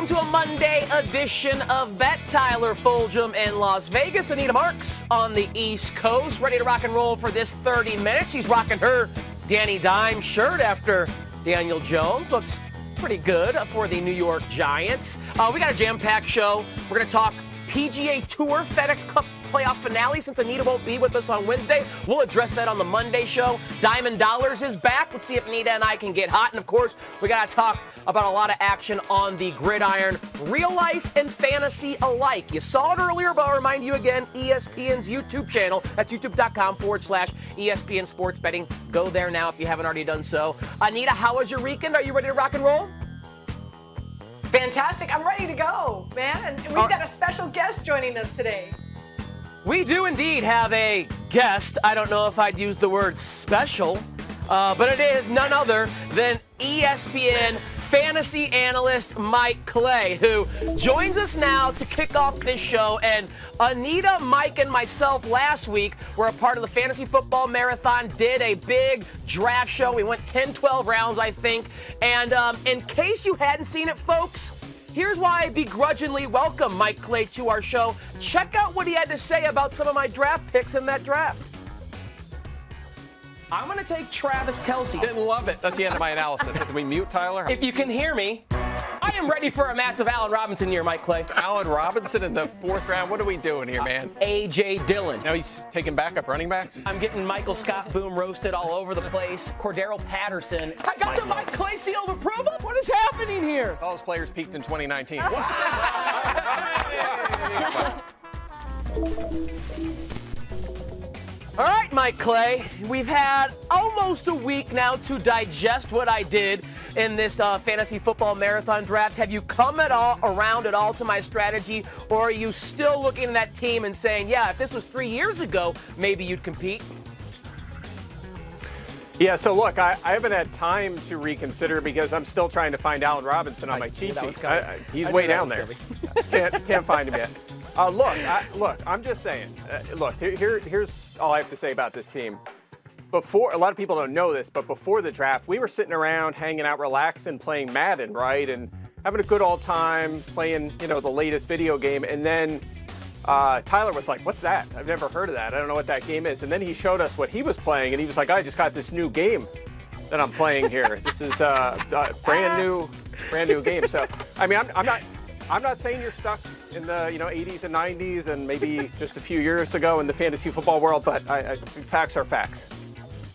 welcome to a Monday edition of Bet. Tyler Fulghum in Las Vegas, Anita Marks on the East Coast, ready to rock and roll for this 30 minutes. She's rocking her Danny Dime shirt after Daniel Jones. Looks pretty good for the New York Giants. We got a jam-packed show. We're going to talk PGA Tour FedEx Cup playoff finale since Anita won't be with us on Wednesday. We'll address that on the Monday show. Diamond Dollars is back. Let's see if Anita and I can get hot. And, of course, we got to talk about a lot of action on the gridiron, real life and fantasy alike. You saw it earlier, but I'll remind you again, ESPN's YouTube channel. That's youtube.com/ESPN Sports Betting. Go there now if you haven't already done so. Anita, how was your weekend? Are you ready to rock and roll? Fantastic. I'm ready to go, man. And we've got a special guest joining us today. We do indeed have a guest. I don't know if I'd use the word special, but it is none other than ESPN fantasy analyst Mike Clay, who joins us now to kick off this show. And Anita, Mike, and myself last week were a part of the Fantasy Football Marathon, did a big draft show. We went 10, 12 rounds, I think. And in case you hadn't seen it, folks, here's why I begrudgingly welcome Mike Clay to our show. Check out what he had to say about some of my draft picks in that draft. I'm going to take Travis Kelce. Didn't love it. That's the end of my analysis. Did we mute Tyler? If you can hear me, I am ready for a massive Allen Robinson year, Mike Clay. Allen Robinson in the fourth round. What are we doing here, man? A.J. Dillon. Now he's taking backup running backs? I'm getting Michael Scott Boom roasted all over the place. Cordero Patterson. I got the Mike Clay seal of approval. What is happening here? All those players peaked in 2019. All right, Mike Clay, we've had almost a week now to digest what I did in this fantasy football marathon draft. Have you come around at all to my strategy, or are you still looking at that team and saying, yeah, if this was 3 years ago, maybe you'd compete? Yeah, so look, I haven't had time to reconsider because I'm still trying to find Allen Robinson on my cheat sheet. He's way down there. Can't find him yet. Look, I'm just saying. Look, here's all I have to say about this team. Before, a lot of people don't know this, but before the draft, we were sitting around, hanging out, relaxing, playing Madden, right, and having a good old time playing, the latest video game. And then Tyler was like, "What's that? I've never heard of that. I don't know what that game is." And then he showed us what he was playing, and he was like, "I just got this new game that I'm playing here. This is a brand new game." So, I mean, I'm not saying you're stuck in the 80s and 90s and maybe just a few years ago in the fantasy football world, but facts are facts.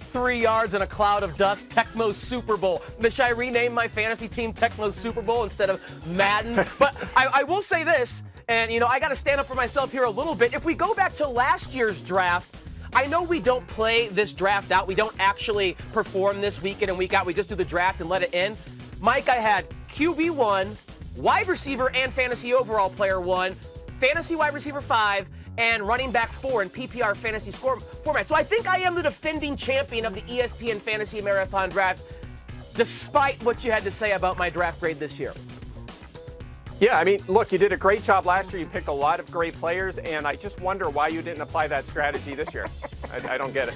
3 yards in a cloud of dust, Tecmo Super Bowl. Should I rename my fantasy team Tecmo Super Bowl instead of Madden? But I will say this, and I got to stand up for myself here a little bit. If we go back to last year's draft, I know we don't play this draft out. We don't actually perform this week in and week out. We just do the draft and let it in. Mike, I had QB 1, wide receiver and fantasy overall player 1, fantasy wide receiver 5, and running back 4 in PPR fantasy score format. So I think I am the defending champion of the ESPN Fantasy Marathon Draft, despite what you had to say about my draft grade this year. Yeah, I mean, look, you did a great job last year. You picked a lot of great players, and I just wonder why you didn't apply that strategy this year. I don't get it.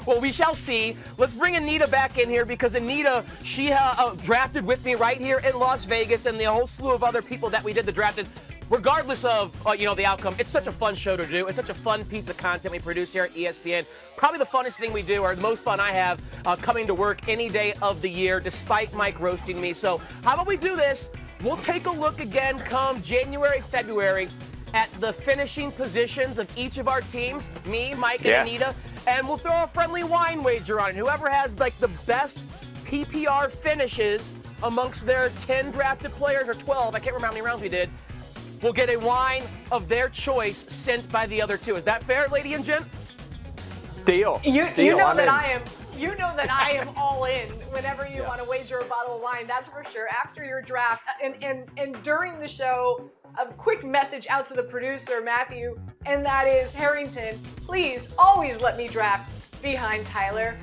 Well, we shall see. Let's bring Anita back in here because Anita, she drafted with me right here in Las Vegas, and the whole slew of other people that we did the drafted. Regardless of the outcome, it's such a fun show to do. It's such a fun piece of content we produce here at ESPN. Probably the funnest thing we do, or the most fun I have coming to work any day of the year, despite Mike roasting me. So how about we do this? We'll take a look again come January, February at the finishing positions of each of our teams, me, Mike, and Anita, and we'll throw a friendly wine wager on it. Whoever has the best PPR finishes amongst their 10 drafted players, or 12, I can't remember how many rounds we did, will get a wine of their choice sent by the other two. Is that fair, lady and gent? Deal. You know that I am all in whenever you want to wager a bottle of wine, that's for sure. After your draft and during the show, a quick message out to the producer, Matthew, and that is, Harrington, please always let me draft behind Tyler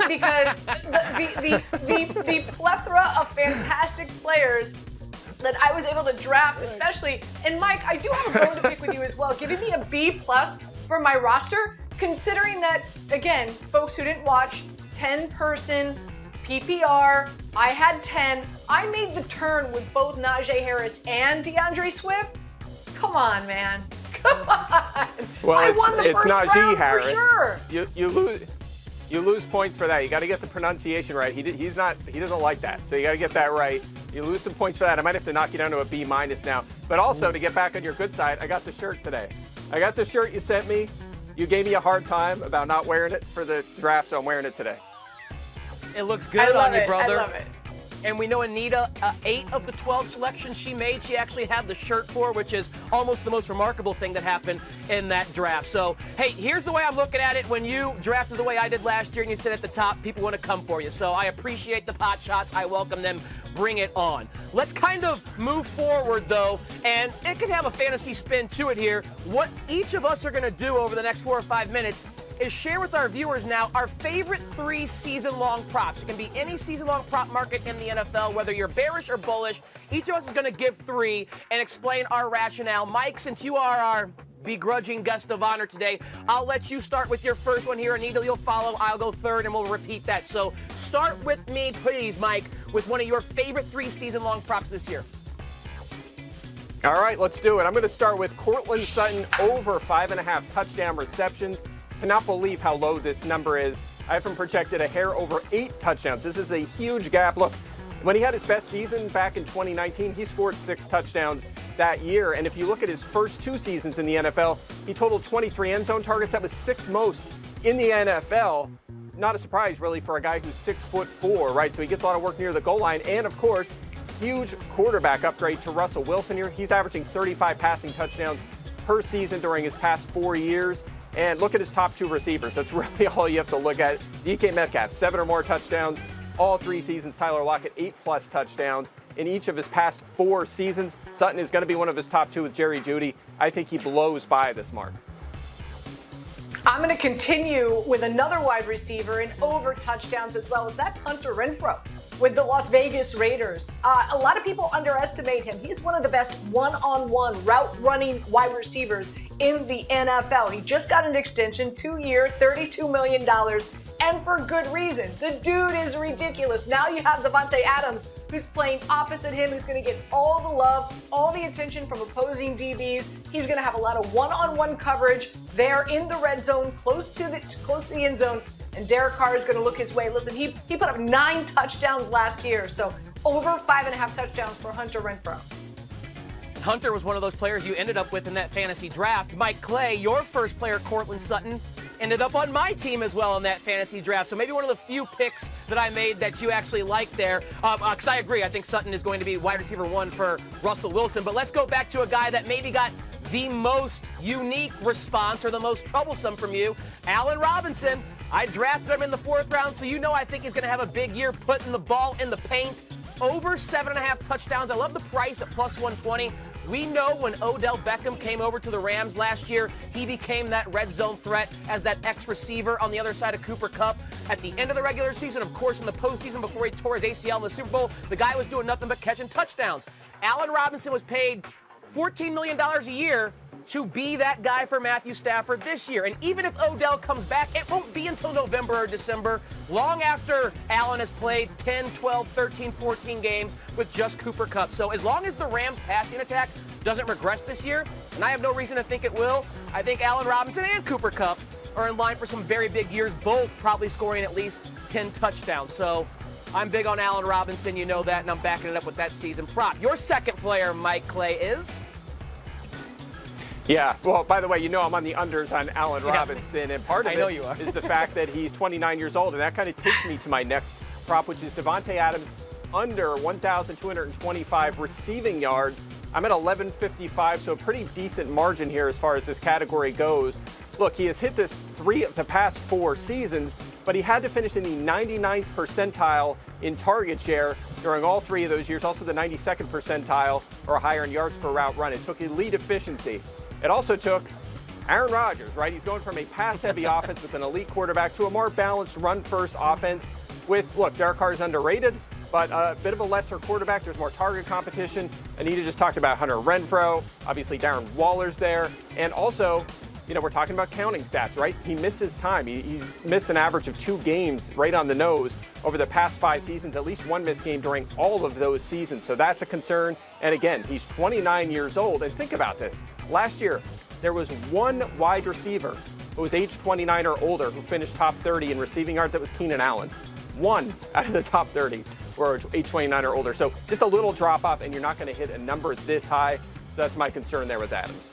because the plethora of fantastic players that I was able to draft, especially, and Mike, I do have a bone to pick with you as well, giving me a B+ for my roster, considering that, again, folks who didn't watch, 10-person PPR. I had 10. I made the turn with both Najee Harris and DeAndre Swift. Come on, man. Come on. Well, I won the it's first Najee round Harris. for sure. You lose points for that. You got to get the pronunciation right. He doesn't like that, so you got to get that right. You lose some points for that. I might have to knock you down to a B- now. But also, to get back on your good side, I got the shirt today. I got the shirt you sent me. You gave me a hard time about not wearing it for the draft, so I'm wearing it today. It looks good on you, brother. I love it. And we know Anita, 8 of the 12 selections she made, she actually had the shirt for, which is almost the most remarkable thing that happened in that draft. So, hey, here's the way I'm looking at it. When you drafted the way I did last year and you sit at the top, people want to come for you. So I appreciate the pot shots. I welcome them. Bring it on. Let's kind of move forward, though, and it can have a fantasy spin to it here. What each of us are going to do over the next 4 or 5 minutes is share with our viewers now our favorite 3 season-long props. It can be any season-long prop market in the NFL, whether you're bearish or bullish. Each of us is going to give 3 and explain our rationale. Mike, since you are our begrudging guest of honor today, I'll let you start with your first one here. Anita, you'll follow. I'll go third, and we'll repeat that. So start with me, please, Mike, with one of your favorite 3 season-long props this year. All right, let's do it. I'm going to start with Courtland Sutton over 5.5 touchdown receptions. Cannot believe how low this number is. I have him projected a hair over 8 touchdowns. This is a huge gap. Look, when he had his best season back in 2019, he scored 6 touchdowns that year. And if you look at his first 2 seasons in the NFL, he totaled 23 end zone targets. That was 6th most in the NFL. Not a surprise, really, for a guy who's 6'4", right? So he gets a lot of work near the goal line. And, of course, huge quarterback upgrade to Russell Wilson here. He's averaging 35 passing touchdowns per season during his past 4 years. And look at his top 2 receivers. That's really all you have to look at. DK Metcalf, 7 or more touchdowns. All 3 seasons. Tyler Lockett, 8+ touchdowns in each of his past 4 seasons. Sutton is going to be one of his top 2 with Jerry Jeudy. I think he blows by this mark. I'm going to continue with another wide receiver in over touchdowns as well, as that's Hunter Renfrow with the Las Vegas Raiders. A lot of people underestimate him. He's one of the best one-on-one route running wide receivers in the NFL. He just got an extension, 2-year, $32 million, and for good reason. The dude is ridiculous. Now you have Davante Adams, who's playing opposite him, who's going to get all the love, all the attention from opposing DBs. He's going to have a lot of one-on-one coverage there in the red zone, close to the end zone, and Derek Carr is going to look his way. Listen, he put up 9 touchdowns last year, so over 5.5 touchdowns for Hunter Renfrow. Hunter was one of those players you ended up with in that fantasy draft. Mike Clay, your first player, Courtland Sutton, ended up on my team as well in that fantasy draft. So maybe one of the few picks that I made that you actually like there. Because I agree, I think Sutton is going to be wide receiver 1 for Russell Wilson. But let's go back to a guy that maybe got the most unique response or the most troublesome from you, Allen Robinson. I drafted him in the 4th round, so you know I think he's going to have a big year putting the ball in the paint. Over 7.5 touchdowns. I love the price at plus 120. We know when Odell Beckham came over to the Rams last year, he became that red zone threat as that X-receiver on the other side of Cooper Kupp. At the end of the regular season, of course, in the postseason before he tore his ACL in the Super Bowl, the guy was doing nothing but catching touchdowns. Allen Robinson was paid $14 million a year to be that guy for Matthew Stafford this year. And even if Odell comes back, it won't be until November or December, long after Allen has played 10, 12, 13, 14 games with just Cooper Kupp. So as long as the Rams' passing attack doesn't regress this year, and I have no reason to think it will, I think Allen Robinson and Cooper Kupp are in line for some very big years, both probably scoring at least 10 touchdowns. So I'm big on Allen Robinson, you know that, and I'm backing it up with that season prop. Your second player, Mike Clay, is? Yeah, well, by the way, you know I'm on the unders on Allen Yes. Robinson, and part of it is the fact that he's 29 years old, and that kind of takes me to my next prop, which is Davante Adams under 1,225 receiving yards. I'm at 1,155, so a pretty decent margin here as far as this category goes. Look, he has hit this 3 of the past 4 seasons, but he had to finish in the 99th percentile in target share during all 3 of those years, also the 92nd percentile or higher in yards per route run. It took elite efficiency. It also took Aaron Rodgers, right? He's going from a pass-heavy offense with an elite quarterback to a more balanced run-first offense with, look, Derek Carr is underrated, but a bit of a lesser quarterback. There's more target competition. Anita just talked about Hunter Renfrow. Obviously, Darren Waller's there. And also, we're talking about counting stats, right? He misses time. He's missed an average of 2 games right on the nose over the past 5 seasons, at least 1 missed game during all of those seasons. So that's a concern. And again, he's 29 years old. And think about this. Last year, there was 1 wide receiver who was age 29 or older who finished top 30 in receiving yards. That was Keenan Allen. 1 out of the top 30 were age 29 or older. So just a little drop off, and you're not going to hit a number this high. So that's my concern there with Adams.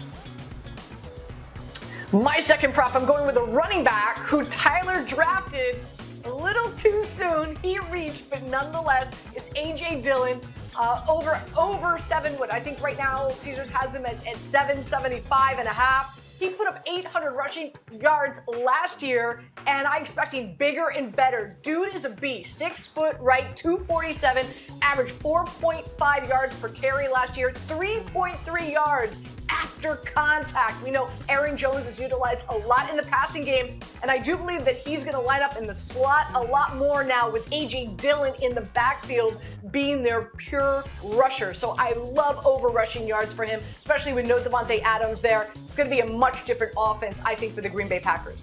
My second prop, I'm going with a running back who Tyler drafted a little too soon. He reached, but nonetheless, it's A.J. Dillon. Over 7 wood. I think right now Caesars has them at 775 and a half. He put up 800 rushing yards last year, and I expect him bigger and better. Dude is a beast. 6 foot right, 247, averaged 4.5 yards per carry last year, 3.3 yards after contact. We know Aaron Jones is utilized a lot in the passing game, and I do believe that he's going to line up in the slot a lot more now with A.J. Dillon in the backfield being their pure rusher. So I love over rushing yards for him, especially with no Devontae Adams there. It's going to be a much different offense, I think, for the Green Bay Packers.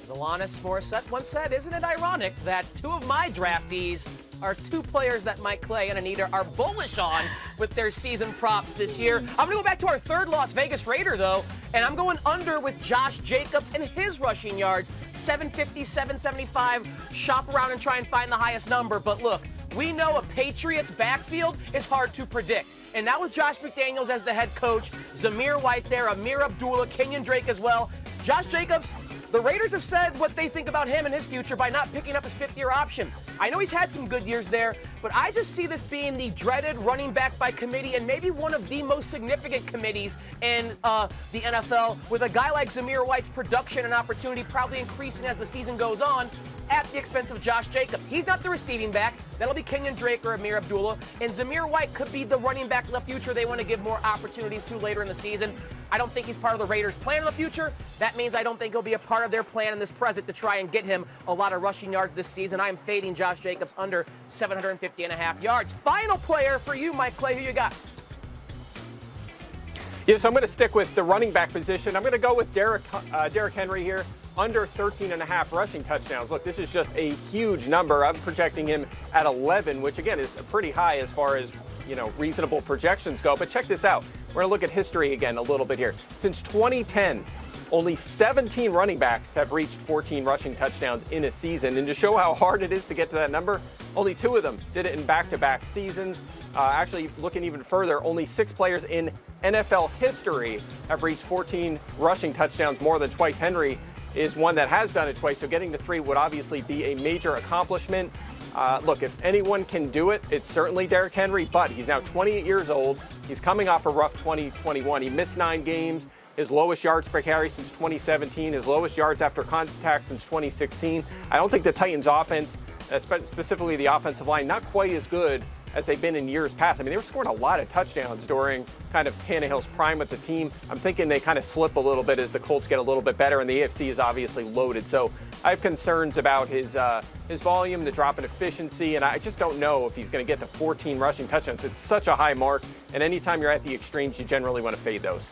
As Alanis Morissette once said, isn't it ironic that 2 of my draftees are 2 players that Mike Clay and Anita are bullish on with their season props this year. I'm going to go back to our 3rd Las Vegas Raider, though, and I'm going under with Josh Jacobs and his rushing yards, 750, 775. Shop around and try and find the highest number. But look, we know a Patriots backfield is hard to predict. And now with Josh McDaniels as the head coach, Zamir White there, Amir Abdullah, Kenyon Drake as well, Josh Jacobs, the Raiders have said what they think about him and his future by not picking up his 5th-year option. I know he's had some good years there, but I just see this being the dreaded running back by committee and maybe one of the most significant committees in the NFL, with a guy like Zamir White's production and opportunity probably increasing as the season goes on at the expense of Josh Jacobs. He's not the receiving back. That'll be Kenyon Drake or Amir Abdullah. And Zamir White could be the running back in the future they want to give more opportunities to later in the season. I don't think he's part of the Raiders' plan in the future. That means I don't think he'll be a part of their plan in this present to try and get him a lot of rushing yards this season. I am fading Josh Jacobs under 750 and a half yards. Final player for you, Mike Clay. Who you got? Yeah, so I'm going to stick with the running back position. I'm going to go with Derrick Henry here, under 13 and a half rushing touchdowns. Look, this is just a huge number. I'm projecting him at 11, which again is pretty high as far as, reasonable projections go. But check this out. We're going to look at history again a little bit here. Since 2010, only 17 running backs have reached 14 rushing touchdowns in a season. And to show how hard it is to get to that number, only 2 of them did it in back-to-back seasons. Actually, looking even further, only 6 players in NFL history have reached 14 rushing touchdowns more than twice. Henry is one that has done it twice, so getting to 3 would obviously be a major accomplishment. Look, if anyone can do it, it's certainly Derrick Henry, but he's now 28 years old. He's coming off a rough 2021. He missed 9 games, his lowest yards per carry since 2017, his lowest yards after contact since 2016. I don't think the Titans' offense, specifically the offensive line, not quite as good as they've been in years past. I mean, they were scoring a lot of touchdowns during kind of Tannehill's prime with the team. I'm thinking they kind of slip a little bit as the Colts get a little bit better, and the AFC is obviously loaded. So I have concerns about his volume, the drop in efficiency, and I just don't know if he's going to get to 14 rushing touchdowns. It's such a high mark, and anytime you're at the extremes, you generally want to fade those.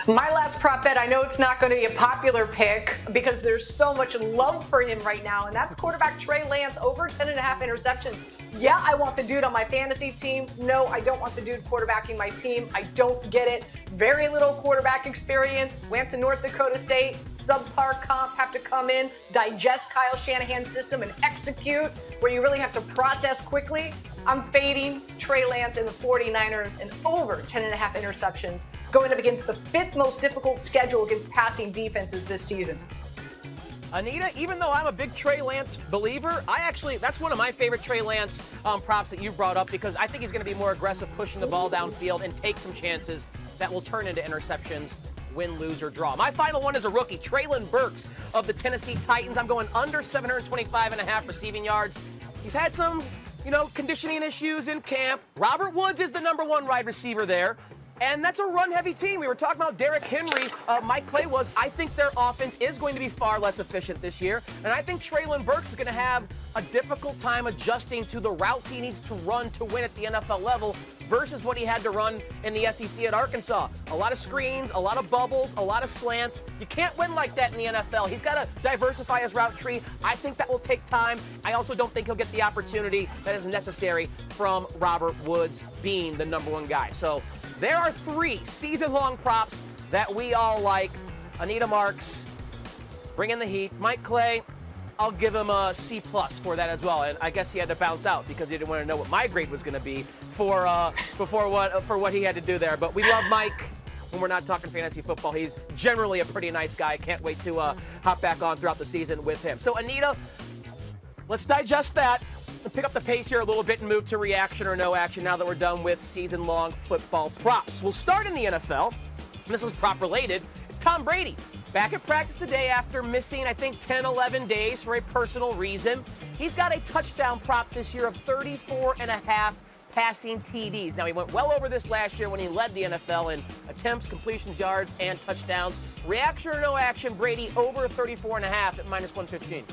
My last prop bet, I know it's not going to be a popular pick because there's so much love for him right now, and that's quarterback Trey Lance, over 10.5 interceptions. Yeah, I want the dude on my fantasy team. No, I don't want the dude quarterbacking my team. I don't get it. Very little quarterback experience. Went to North Dakota State. Subpar comp, have to come in, digest Kyle Shanahan's system and execute, where you really have to process quickly. I'm fading Trey Lance and the 49ers and over 10.5 interceptions, going up against the 5th most difficult schedule against passing defenses this season. Anita, even though I'm a big Trey Lance believer, that's one of my favorite Trey Lance props that you brought up, because I think he's going to be more aggressive pushing the ball downfield and take some chances that will turn into interceptions, win, lose, or draw. My final one is a rookie, Treylon Burks of the Tennessee Titans. I'm going under 725 and a half receiving yards. He's had some, conditioning issues in camp. Robert Woods is the number 1 wide receiver there. And that's a run-heavy team. We were talking about Derrick Henry. Mike Clay was. I think their offense is going to be far less efficient this year. And I think Treylon Burks is going to have a difficult time adjusting to the routes he needs to run to win at the NFL level versus what he had to run in the SEC at Arkansas. A lot of screens, a lot of bubbles, a lot of slants. You can't win like that in the NFL. He's got to diversify his route tree. I think that will take time. I also don't think he'll get the opportunity that is necessary from Robert Woods being the number one guy. So there are 3 season-long props that we all like. Anita Marks, bring in the heat. Mike Clay, I'll give him a C+ for that as well. And I guess he had to bounce out because he didn't want to know what my grade was going to be for what he had to do there. But we love Mike when we're not talking fantasy football. He's generally a pretty nice guy. Can't wait to hop back on throughout the season with him. So, Anita, let's digest that and pick up the pace here a little bit and move to reaction or no action now that we're done with season-long football props. We'll start in the NFL. This is prop related. It's Tom Brady. Back at practice today after missing, I think, 10, 11 days for a personal reason. He's got a touchdown prop this year of 34.5 passing TDs. Now, he went well over this last year when he led the NFL in attempts, completions, yards, and touchdowns. Reaction or no action, Brady over 34.5 at -115.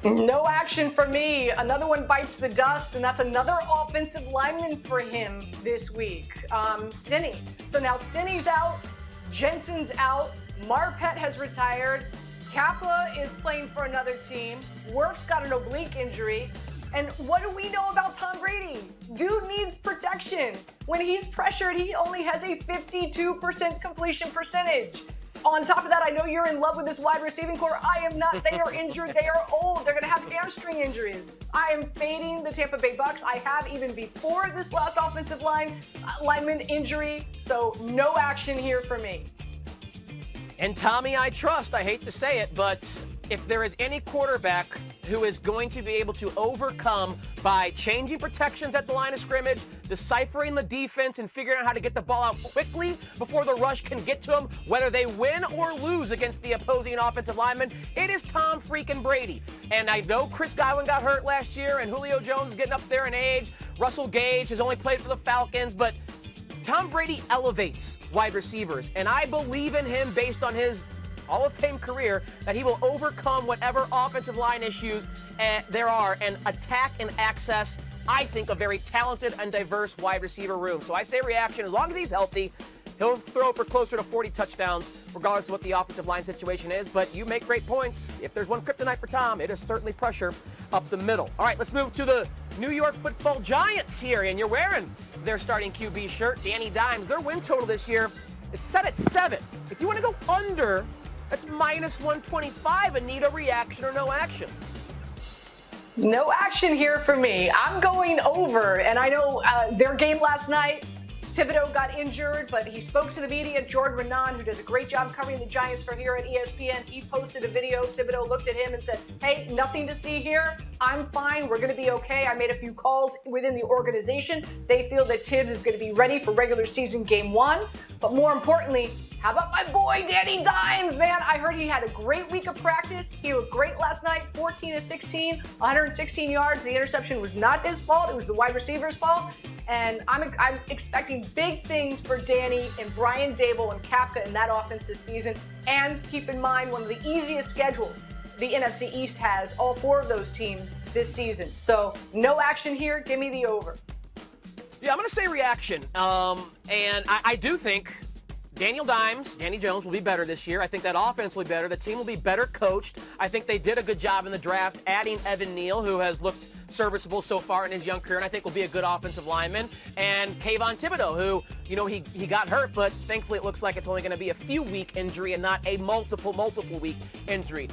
No action for me. Another one bites the dust, and that's another offensive lineman for him this week. Stinney. So now Stinney's out, Jensen's out, Marpet has retired, Kappa is playing for another team, Wirf's got an oblique injury, and what do we know about Tom Brady? Dude needs protection. When he's pressured, he only has a 52% completion percentage. On top of that, I know you're in love with this wide receiving core. I am not. They are injured. They are old. They're going to have hamstring injuries. I am fading the Tampa Bay Bucks. I have even before this last offensive lineman injury. So no action here for me. And Tommy, I trust. I hate to say it, but if there is any quarterback who is going to be able to overcome by changing protections at the line of scrimmage, deciphering the defense, and figuring out how to get the ball out quickly before the rush can get to them, whether they win or lose against the opposing offensive lineman, it is Tom freaking Brady. And I know Chris Godwin got hurt last year, and Julio Jones is getting up there in age. Russell Gage has only played for the Falcons, but Tom Brady elevates wide receivers, and I believe in him based on his Hall of Fame career that he will overcome whatever offensive line issues there are and attack and access, I think, a very talented and diverse wide receiver room. So I say reaction. As long as he's healthy, he'll throw for closer to 40 touchdowns, regardless of what the offensive line situation is. But you make great points. If there's one kryptonite for Tom, it is certainly pressure up the middle. All right, let's move to the New York Football Giants here, and you're wearing their starting QB shirt, Danny Dimes. Their win total this year is set at 7. If you want to go under, that's -125. Anita, reaction or no action? No action here for me. I'm going over, and I know their game last night, Thibodeau got injured, but he spoke to the media. Jordan Renan, who does a great job covering the Giants for here at ESPN, he posted a video. Thibodeau looked at him and said, hey, nothing to see here. I'm fine. We're going to be okay. I made a few calls within the organization. They feel that Tibbs is going to be ready for regular season game 1. But more importantly, how about my boy, Danny Dimes, man? I heard he had a great week of practice. He looked great last night, 14 of 16, 116 yards. The interception was not his fault. It was the wide receiver's fault. And I'm expecting big things for Danny and Brian Dable and Kapka in that offense this season. And keep in mind, one of the easiest schedules the NFC East has, all 4 of those teams this season. So no action here. Give me the over. Yeah, I'm going to say reaction. And I do think Danny Jones will be better this year. I think that offense will be better. The team will be better coached. I think they did a good job in the draft adding Evan Neal, who has looked serviceable so far in his young career, and I think will be a good offensive lineman. And Kayvon Thibodeau, who, you know, he got hurt, but thankfully it looks like it's only going to be a few week injury and not a multiple week injury.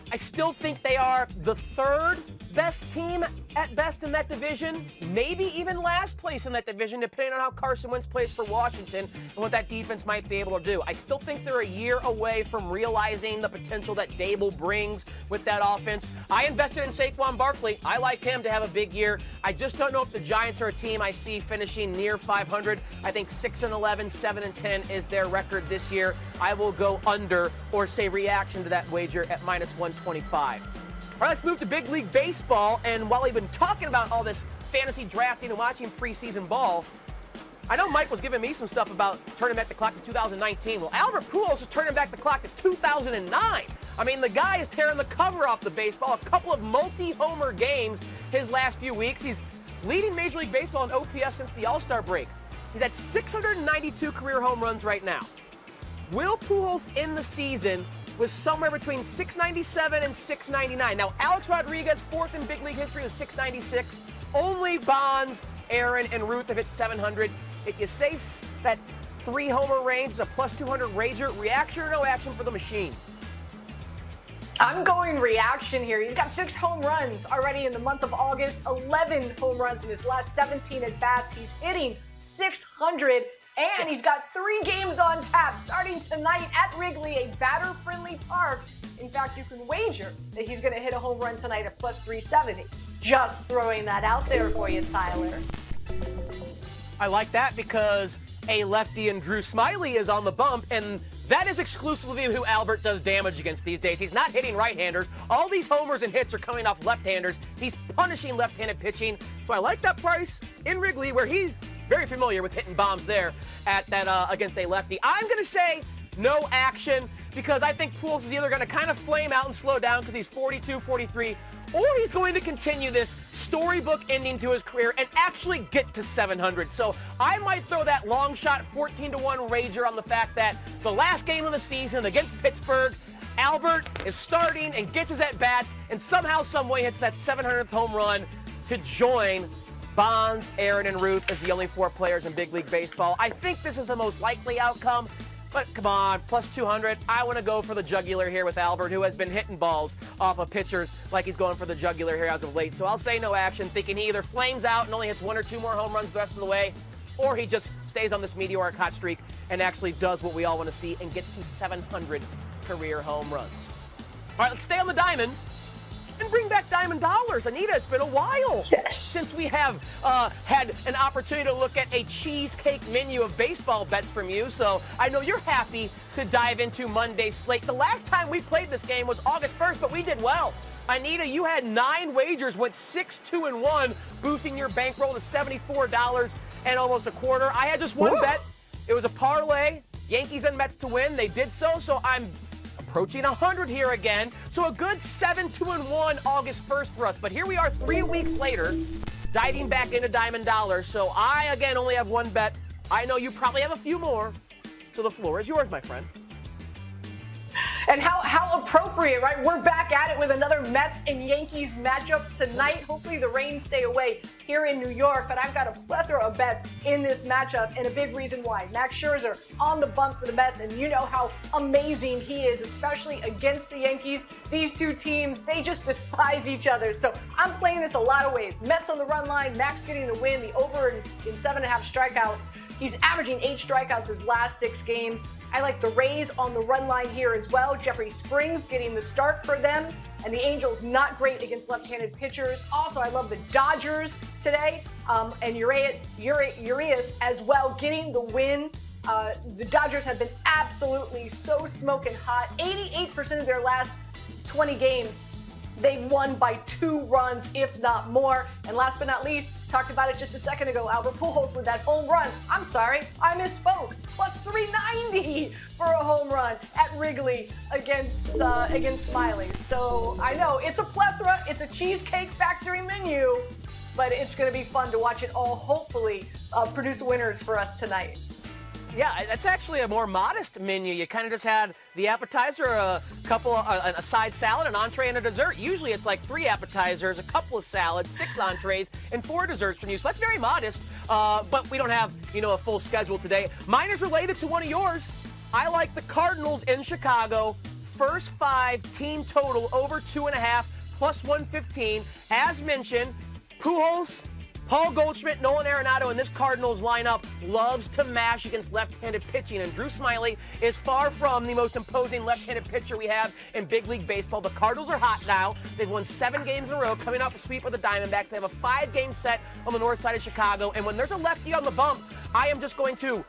I still think they are the 3rd best team at best in that division, maybe even last place in that division, depending on how Carson Wentz plays for Washington and what that defense might be able to do. I still think they're a year away from realizing the potential that Dable brings with that offense. I invested in Saquon Barkley. I like him to have a big year. I just don't know if the Giants are a team I see finishing near 500. I think 6-11, 7-10 is their record this year. I will go under or say reaction to that wager at -125. All right, let's move to Big League Baseball. And while we've been talking about all this fantasy drafting and watching preseason balls, I know Mike was giving me some stuff about turning back the clock to 2019. Well, Albert Pujols is turning back the clock to 2009. I mean, the guy is tearing the cover off the baseball. A couple of multi-homer games his last few weeks. He's leading Major League Baseball in OPS since the All-Star break. He's at 692 career home runs right now. Will Pujols in the season was somewhere between 697 and 699. Now, Alex Rodriguez, fourth in big league history, is 696. Only Bonds, Aaron, and Ruth have hit 700. If you say that 3-homer range is a plus 200 rager, reaction or no action for the machine? I'm going reaction here. He's got 6 home runs already in the month of August, 11 home runs in his last 17 at-bats. He's hitting 600, and he's got 3 games on tap starting tonight at Wrigley, a batter-friendly park. In fact, you can wager that he's going to hit a home run tonight at plus 370. Just throwing that out there for you, Tyler. I like that because a lefty and Drew Smyly is on the bump, and that is exclusively who Albert does damage against these days. He's not hitting right-handers. All these homers and hits are coming off left-handers. He's punishing left-handed pitching. So I like that price in Wrigley, where he's very familiar with hitting bombs there at that against a lefty. I'm going to say no action because I think Pujols is either going to kind of flame out and slow down because he's 42, 43, or he's going to continue this storybook ending to his career and actually get to 700. So I might throw that long shot 14-1 rager on the fact that the last game of the season against Pittsburgh, Albert is starting and gets his at-bats and somehow, someway hits that 700th home run to join Bonds, Aaron, and Ruth as the only 4 players in big league baseball. I think this is the most likely outcome. But come on, plus 200. I want to go for the jugular here with Albert, who has been hitting balls off of pitchers like he's going for the jugular here as of late. So I'll say no action, thinking he either flames out and only hits 1 or 2 more home runs the rest of the way, or he just stays on this meteoric hot streak and actually does what we all want to see and gets to 700 career home runs. All right, let's stay on the diamond and bring back diamond dollars. Anita, it's been a while since we have had an opportunity to look at a cheesecake menu of baseball bets from you, so I know you're happy to dive into Monday's slate. The last time we played this game was August 1st, but we did well. Anita, you had 9 wagers, went 6-2-1, boosting your bankroll to $74 and almost a quarter. I had just one bet. It was a parlay, Yankees and Mets to win. They did so I'm approaching 100 here again. So a good 7-2-1 August 1st for us. But here we are 3 weeks later, diving back into diamond dollars. So I, again, only have one bet. I know you probably have a few more. So the floor is yours, my friend. And how appropriate, right? We're back at it with another Mets and Yankees matchup tonight. Hopefully the Rains stay away here in New York, but I've got a plethora of bets in this matchup, and a big reason why. Max Scherzer on the bump for the Mets, and you know how amazing he is, especially against the Yankees. These two teams, they just despise each other. So I'm playing this a lot of ways. Mets on the run line, Max getting the win, the over in 7.5 strikeouts. He's averaging 8 strikeouts his last 6 games. I like the Rays on the run line here as well. Jeffrey Springs getting the start for them. And the Angels not great against left-handed pitchers. Also, I love the Dodgers today. And Urias as well getting the win. The Dodgers have been absolutely so smoking hot. 88% of their last 20 games, they've won by 2 runs, if not more. And last but not least, talked about it just a second ago, Albert Pujols with that home run. I'm sorry, I misspoke. Plus 390 for a home run at Wrigley against Smyly. So I know it's a plethora, it's a Cheesecake Factory menu, but it's going to be fun to watch it all hopefully produce winners for us tonight. Yeah, that's actually a more modest menu. You kind of just had the appetizer, a side salad, an entree, and a dessert. Usually it's like 3 appetizers, a couple of salads, 6 entrees, and 4 desserts from you. So that's very modest, but we don't have, a full schedule today. Mine is related to one of yours. I like the Cardinals in Chicago. First 5 team total over 2.5 plus 115. As mentioned, Pujols, Paul Goldschmidt, Nolan Arenado in this Cardinals lineup loves to mash against left-handed pitching, and Drew Smyly is far from the most imposing left-handed pitcher we have in big league baseball. The Cardinals are hot now. They've won 7 games in a row, coming off a sweep of the Diamondbacks. They have a 5-game set on the north side of Chicago, and when there's a lefty on the bump, I am just going to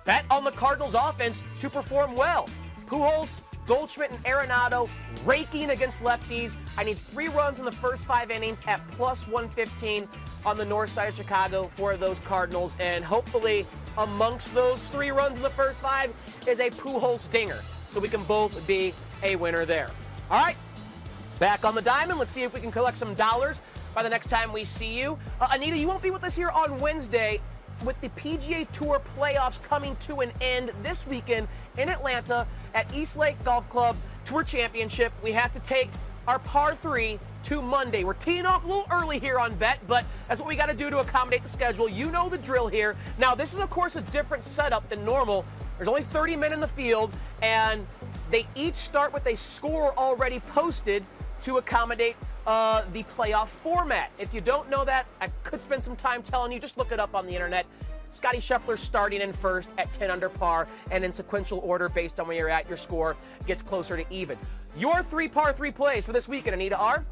bet on the Cardinals offense to perform well. Pujols, Goldschmidt, and Arenado raking against lefties. I need 3 runs in the first 5 innings at plus 115 on the north side of Chicago for those Cardinals. And hopefully amongst those 3 runs in the first 5 is a Pujols dinger. So we can both be a winner there. All right, back on the diamond. Let's see if we can collect some dollars. by the next time we see you. Anita, you won't be with us here on Wednesday. With the PGA Tour playoffs coming to an end this weekend in Atlanta at East Lake Golf Club Tour Championship, we have to take our par 3 to Monday. We're teeing off a little early here on Bet, but that's what we got to do to accommodate the schedule. You know the drill here. Now, this is, of course, a different setup than normal. There's only 30 men in the field, and they each start with a score already posted to accommodate the playoff format. If you don't know that, I could spend some time telling you. Just look it up on the internet. Scotty Scheffler starting in first at 10 under par, and in sequential order based on where you're at, your score gets closer to even. Your 3 par 3 plays for this weekend, Anita, are?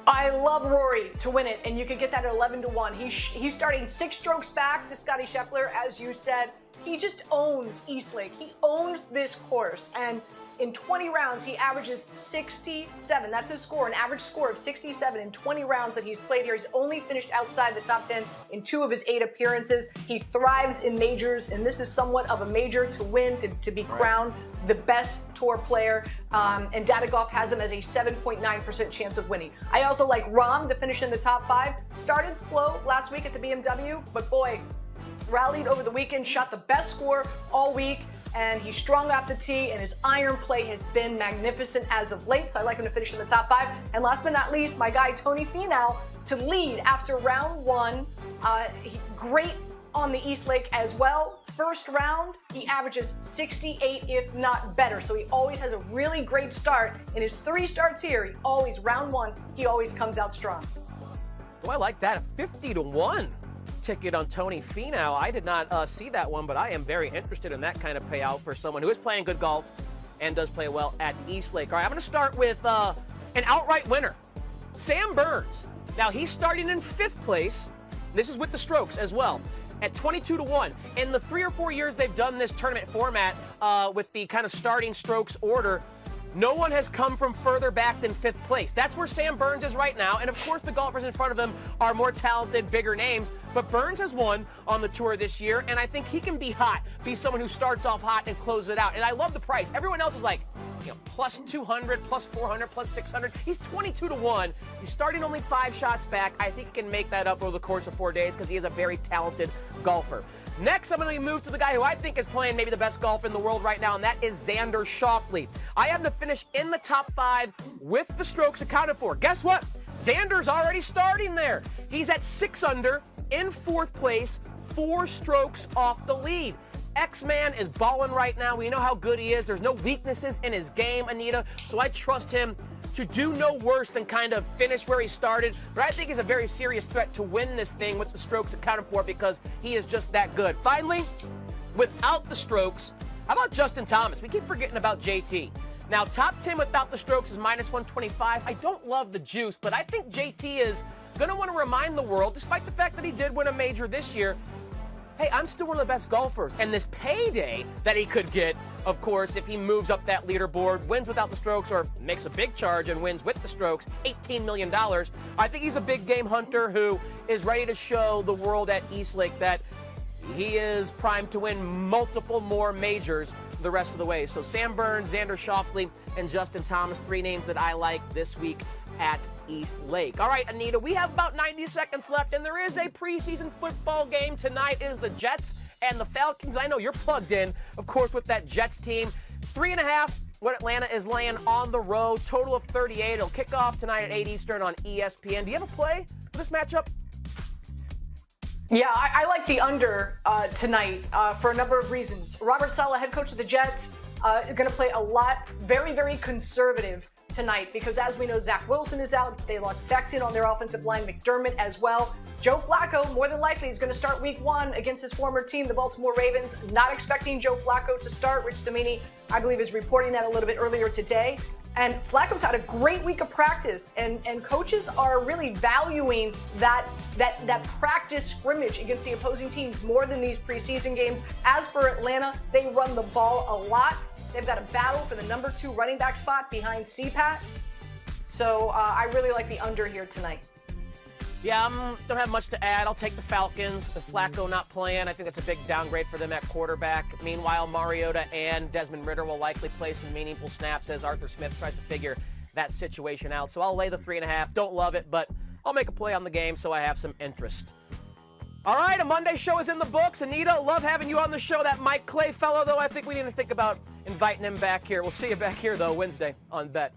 I love Rory to win it, and you can get that at 11-1. He's starting 6 strokes back to Scotty Scheffler, as you said. He just owns East Lake. He owns this course, and in 20 rounds, he averages 67. That's his score, an average score of 67 in 20 rounds that he's played here. He's only finished outside the top 10 in 2 of his 8 appearances. He thrives in majors, and this is somewhat of a major to win, to be crowned the best tour player. And Data Golf has him as a 7.9% chance of winning. I also like Rahm to finish in the top 5. Started slow last week at the BMW, but boy, rallied over the weekend, shot the best score all week, and he's strong off the tee, and his iron play has been magnificent as of late, so I like him to finish in the top 5. And last but not least, my guy Tony Finau to lead after round 1. Great on the East Lake as well. First round, he averages 68, if not better, so he always has a really great start. In his 3 starts here, he always, round 1, he always comes out strong. Oh, I like that, a 50-1 ticket on Tony Finau. I did not see that one, but I am very interested in that kind of payout for someone who is playing good golf and does play well at East Lake. All right, I'm going to start with an outright winner, Sam Burns. Now, he's starting in 5th place. This is with the strokes as well, at 22-1. In the 3 or 4 years they've done this tournament format with the kind of starting strokes order, no one has come from further back than 5th place. That's where Sam Burns is right now. And of course, the golfers in front of him are more talented, bigger names. But Burns has won on the tour this year, and I think he can be hot, be someone who starts off hot and closes it out. And I love the price. Everyone else is like, plus 200, plus 400, plus 600. He's 22-1. He's starting only 5 shots back. I think he can make that up over the course of 4 days because he is a very talented golfer. Next, I'm going to move to the guy who I think is playing maybe the best golf in the world right now, and that is Xander Schauffele. I have him to finish in the top 5 with the strokes accounted for. Guess what? Xander's already starting there. He's at 6 under, in 4th place, 4 strokes off the lead. X-Man is balling right now. We know how good he is. There's no weaknesses in his game, Anita, so I trust him to do no worse than kind of finish where he started. But I think he's a very serious threat to win this thing with the strokes accounted for because he is just that good. Finally, without the strokes, how about Justin Thomas? We keep forgetting about JT. Now, top 10 without the strokes is minus 125. I don't love the juice, but I think JT is going to want to remind the world, despite the fact that he did win a major this year, hey, I'm still one of the best golfers. And this payday that he could get, of course, if he moves up that leaderboard, wins without the strokes, or makes a big charge and wins with the strokes, $18 million. I think he's a big game hunter who is ready to show the world at East Lake that he is primed to win multiple more majors the rest of the way. So Sam Burns, Xander Schauffele, and Justin Thomas, 3 names that I like this week at East Lake. All right, Anita, we have about 90 seconds left, and there is a preseason football game tonight. It is the Jets and the Falcons. I know you're plugged in, of course, with that Jets team. 3.5, what Atlanta is laying on the road. Total of 38. It'll kick off tonight at 8 Eastern on ESPN. Do you have a play for this matchup? Yeah, I like the under tonight for a number of reasons. Robert Saleh, head coach of the Jets, is going to play a lot, very, very conservative tonight because, as we know, Zach Wilson is out. They lost Becton on their offensive line, McDermott as well. Joe Flacco, more than likely, is going to start week 1 against his former team, the Baltimore Ravens. Not expecting Joe Flacco to start. Rich Cimini, I believe, is reporting that a little bit earlier today. And Flacco's had a great week of practice, and coaches are really valuing that practice scrimmage against the opposing teams more than these preseason games. As for Atlanta, they run the ball a lot. They've got a battle for the number 2 running back spot behind CPAT. So I really like the under here tonight. Yeah, don't have much to add. I'll take the Falcons. With Flacco not playing, I think that's a big downgrade for them at quarterback. Meanwhile, Mariota and Desmond Ridder will likely play some meaningful snaps as Arthur Smith tries to figure that situation out. So I'll lay the 3.5. Don't love it, but I'll make a play on the game so I have some interest. All right, a Monday show is in the books. Anita, love having you on the show. That Mike Clay fellow, though, I think we need to think about inviting him back here. We'll see you back here, though, Wednesday on Bet.